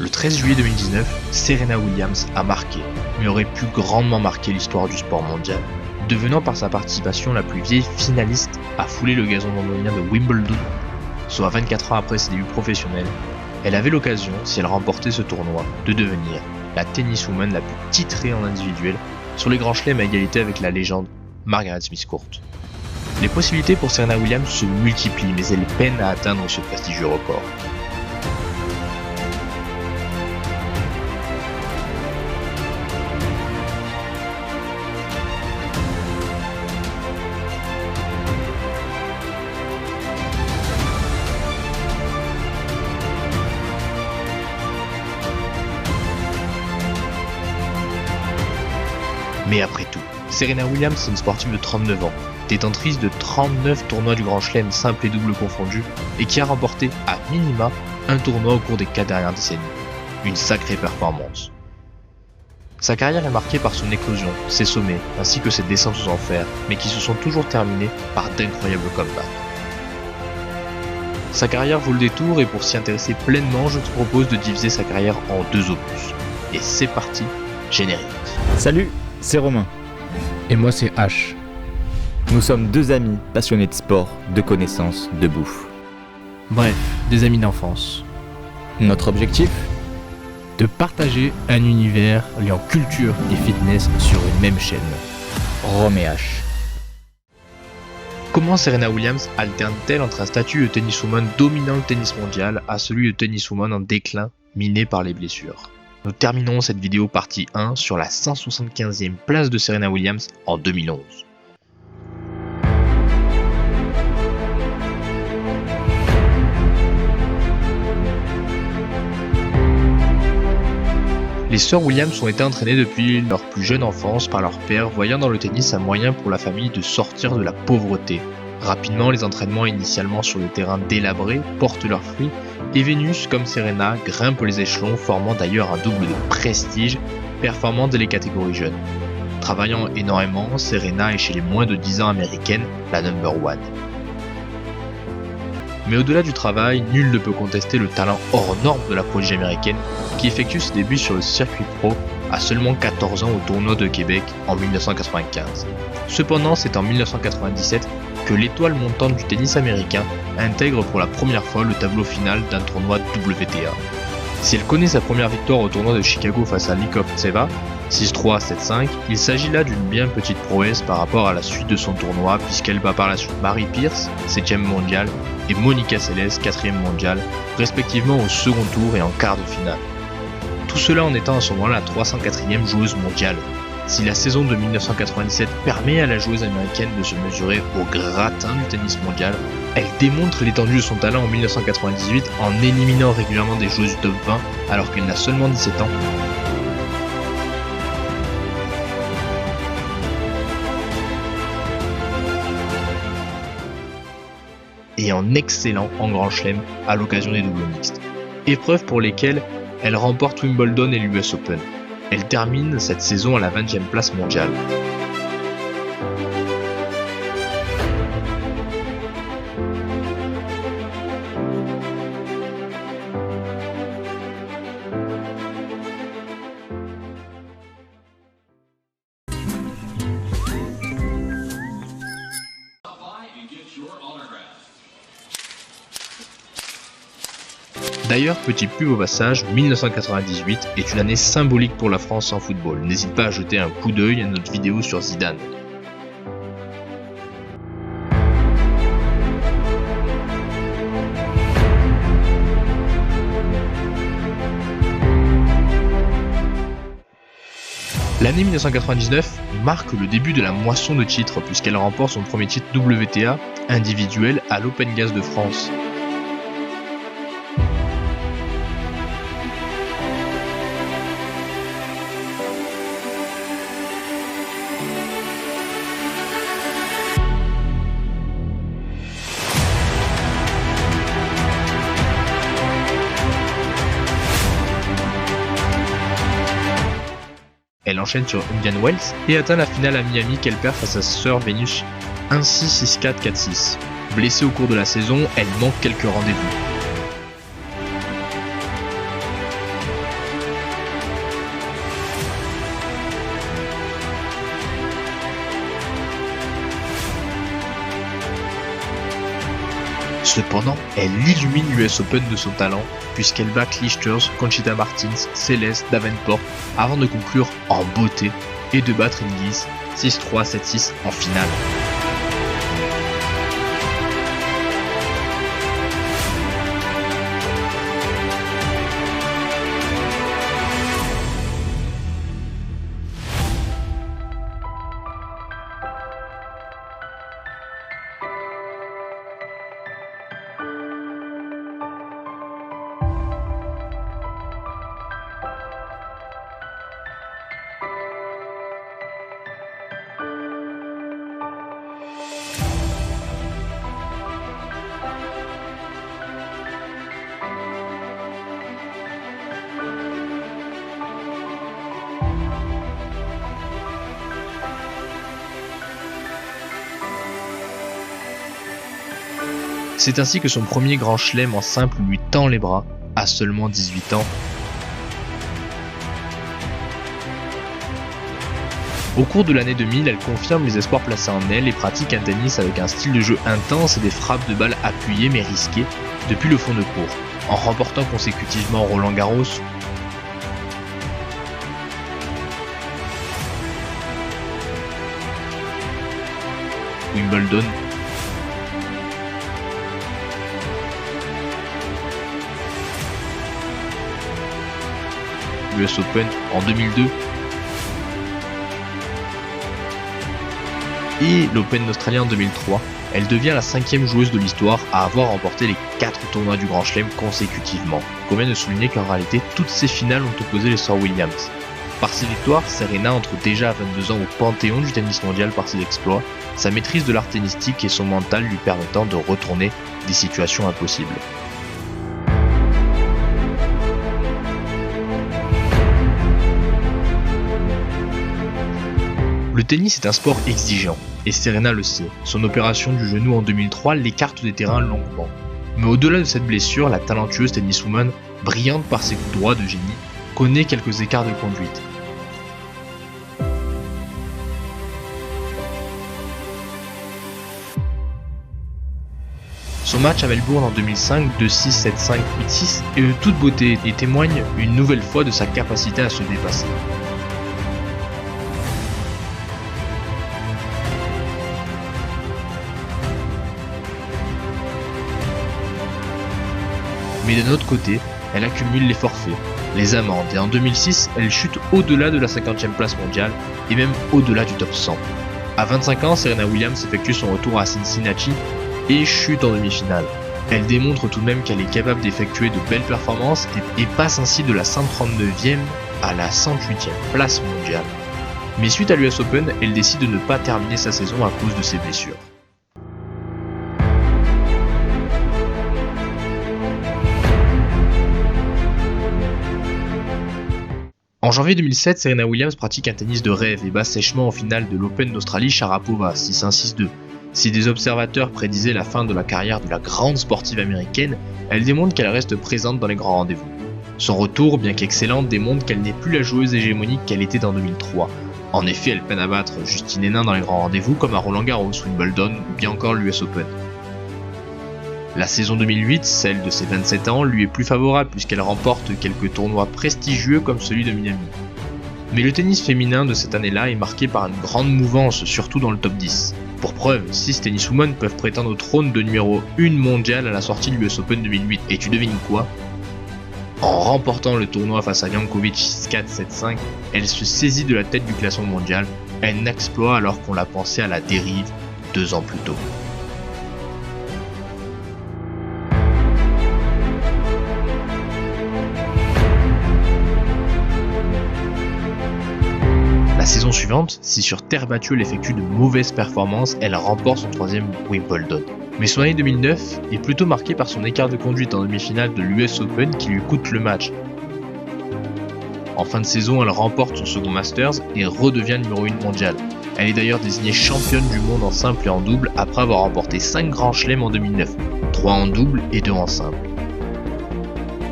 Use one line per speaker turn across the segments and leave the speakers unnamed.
Le 13 juillet 2019, Serena Williams a marqué, mais aurait pu grandement marquer l'histoire du sport mondial, devenant par sa participation la plus vieille finaliste à fouler le gazon londonien de Wimbledon, soit 24 ans après ses débuts professionnels. Elle avait l'occasion, si elle remportait ce tournoi, de devenir la tenniswoman la plus titrée en individuel sur les grands chelems à égalité avec la légende Margaret Smith Court. Les possibilités pour Serena Williams se multiplient, mais elle peine à atteindre ce prestigieux record. Mais après tout, Serena Williams est une sportive de 39 ans, détentrice de 39 tournois du Grand Chelem simple et double confondus, et qui a remporté, à minima, un tournoi au cours des 4 dernières décennies. Une sacrée performance. Sa carrière est marquée par son éclosion, ses sommets, ainsi que ses descentes aux enfers, mais qui se sont toujours terminés par d'incroyables comebacks. Sa carrière vaut le détour, et pour s'y intéresser pleinement, je te propose de diviser sa carrière en 2 opus. Et c'est parti, générique.
Salut, c'est Romain.
Et moi c'est H.
Nous sommes 2 amis passionnés de sport, de connaissances, de bouffe.
Bref, des amis d'enfance.
Notre objectif ?
De partager un univers liant culture et fitness sur une même chaîne.
Rome et H.
Comment Serena Williams alterne-t-elle entre un statut de tenniswoman dominant le tennis mondial à celui de tenniswoman en déclin, miné par les blessures ? Nous terminons cette vidéo partie 1 sur la 175e place de Serena Williams en 2011. Les sœurs Williams ont été entraînées depuis leur plus jeune enfance par leur père, voyant dans le tennis un moyen pour la famille de sortir de la pauvreté. Rapidement, les entraînements initialement sur des terrains délabrés portent leurs fruits, et Vénus, comme Serena, grimpe les échelons, formant d'ailleurs un double de prestige, performant dès les catégories jeunes. Travaillant énormément, Serena est chez les moins de 10 ans américaines la number one. Mais au-delà du travail, nul ne peut contester le talent hors norme de la prodige américaine qui effectue ses débuts sur le circuit pro à seulement 14 ans au tournoi de Québec en 1995. Cependant, c'est en 1997 que l'étoile montante du tennis américain intègre pour la première fois le tableau final d'un tournoi WTA. Si elle connaît sa première victoire au tournoi de Chicago face à Likhovtseva, 6-3, 7-5, il s'agit là d'une bien petite prouesse par rapport à la suite de son tournoi puisqu'elle bat par la suite Mary Pierce, 7ème mondiale, et Monica Seles, 4ème mondiale, respectivement au second tour et en quart de finale. Tout cela en étant à ce moment-là la 304ème joueuse mondiale. Si la saison de 1997 permet à la joueuse américaine de se mesurer au gratin du tennis mondial, elle démontre l'étendue de son talent en 1998 en éliminant régulièrement des joueuses du top 20 alors qu'elle n'a seulement 17 ans. Et en excellant en grand chelem à l'occasion des doubles mixtes. Épreuves pour lesquelles elle remporte Wimbledon et l'US Open. Elle termine cette saison à la 20e place mondiale. D'ailleurs, petit pub au passage, 1998 est une année symbolique pour la France en football. N'hésite pas à jeter un coup d'œil à notre vidéo sur Zidane. L'année 1999 marque le début de la moisson de titres puisqu'elle remporte son premier titre WTA individuel à l'Open Gas de France. Elle enchaîne sur Indian Wells et atteint la finale à Miami qu'elle perd face à sa sœur Vénus 1-6, 6-4, 4-6. Blessée au cours de la saison, elle manque quelques rendez-vous. Cependant, elle illumine l'US Open de son talent, puisqu'elle bat Clijsters, Conchita Martins, Céleste, Davenport, avant de conclure en beauté et de battre Hingis 6-3, 7-6 en finale. C'est ainsi que son premier grand chelem en simple lui tend les bras, à seulement 18 ans. Au cours de l'année 2000, elle confirme les espoirs placés en elle et pratique un tennis avec un style de jeu intense et des frappes de balles appuyées mais risquées depuis le fond de court, en remportant consécutivement Roland Garros, Wimbledon, l'US Open en 2002 et l'Open d'Australie en 2003. Elle devient la 5e joueuse de l'histoire à avoir remporté les 4 tournois du Grand Chelem consécutivement. Il convient de souligner qu'en réalité, toutes ces finales ont opposé les sœurs Williams. Par ses victoires, Serena entre déjà à 22 ans au panthéon du tennis mondial par ses exploits, sa maîtrise de l'art tennistique et son mental lui permettant de retourner des situations impossibles. Le tennis est un sport exigeant, et Serena le sait. Son opération du genou en 2003 l'écarte des terrains longuement. Mais au-delà de cette blessure, la talentueuse tenniswoman, brillante par ses coups droits de génie, connaît quelques écarts de conduite. Son match à Melbourne en 2005, 2-6, 7-5, 8-6, est de toute beauté et témoigne une nouvelle fois de sa capacité à se dépasser. Mais d'un autre côté, elle accumule les forfaits, les amendes, et en 2006, elle chute au-delà de la 50e place mondiale et même au-delà du top 100. À 25 ans, Serena Williams effectue son retour à Cincinnati et chute en demi-finale. Elle démontre tout de même qu'elle est capable d'effectuer de belles performances et passe ainsi de la 139e à la 108e place mondiale. Mais suite à l'US Open, elle décide de ne pas terminer sa saison à cause de ses blessures. En janvier 2007, Serena Williams pratique un tennis de rêve et bat sèchement en finale de l'Open d'Australie Sharapova 6-1, 6-2. Si des observateurs prédisaient la fin de la carrière de la grande sportive américaine, elle démontre qu'elle reste présente dans les grands rendez-vous. Son retour, bien qu'excellent, démontre qu'elle n'est plus la joueuse hégémonique qu'elle était en 2003. En effet, elle peine à battre Justine Henin dans les grands rendez-vous comme à Roland Garros, Wimbledon ou bien encore l'US Open. La saison 2008, celle de ses 27 ans, lui est plus favorable puisqu'elle remporte quelques tournois prestigieux comme celui de Miami. Mais le tennis féminin de cette année-là est marqué par une grande mouvance, surtout dans le top 10. Pour preuve, 6 tenniswomen peuvent prétendre au trône de numéro 1 mondial à la sortie de l'US Open 2008. Et tu devines quoi ? En remportant le tournoi face à Jankovic 6-4, 7-5, elle se saisit de la tête du classement mondial, un exploit alors qu'on la pensait à la dérive 2 ans plus tôt. La saison suivante, si sur terre battue elle effectue de mauvaises performances, elle remporte son 3e Wimbledon. Mais son année 2009 est plutôt marquée par son écart de conduite en demi-finale de l'US Open qui lui coûte le match. En fin de saison, elle remporte son second Masters et redevient numéro 1 mondial. Elle est d'ailleurs désignée championne du monde en simple et en double après avoir remporté 5 grands chelems en 2009, 3 en double et 2 en simple.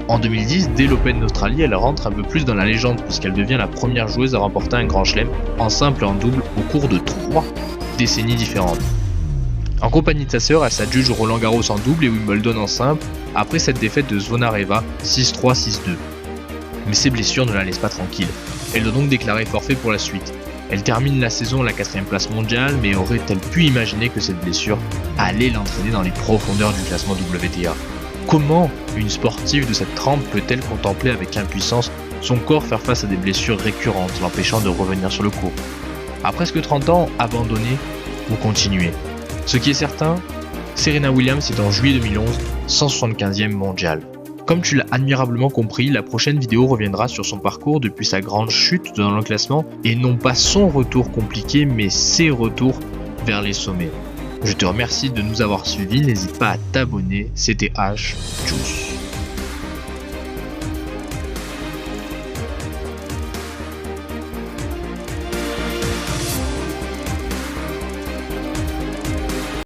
En 2010, dès l'Open d'Australie, elle rentre un peu plus dans la légende puisqu'elle devient la première joueuse à remporter un grand chelem en simple et en double au cours de 3 décennies différentes. En compagnie de sa sœur, elle s'adjuge Roland Garros en double et Wimbledon en simple, après cette défaite de Zvonareva 6-3, 6-2. Mais ses blessures ne la laissent pas tranquille. Elle doit donc déclarer forfait pour la suite. Elle termine la saison à la 4ème place mondiale, mais aurait-elle pu imaginer que cette blessure allait l'entraîner dans les profondeurs du classement WTA ? Comment une sportive de cette trempe peut-elle contempler avec impuissance son corps faire face à des blessures récurrentes, l'empêchant de revenir sur le court ? À presque 30 ans, abandonner ou continuer ? Ce qui est certain, Serena Williams est en juillet 2011 175e mondiale. Comme tu l'as admirablement compris, la prochaine vidéo reviendra sur son parcours depuis sa grande chute dans le classement et non pas son retour compliqué mais ses retours vers les sommets. Je te remercie de nous avoir suivis, n'hésite pas à t'abonner, c'était H. Juice.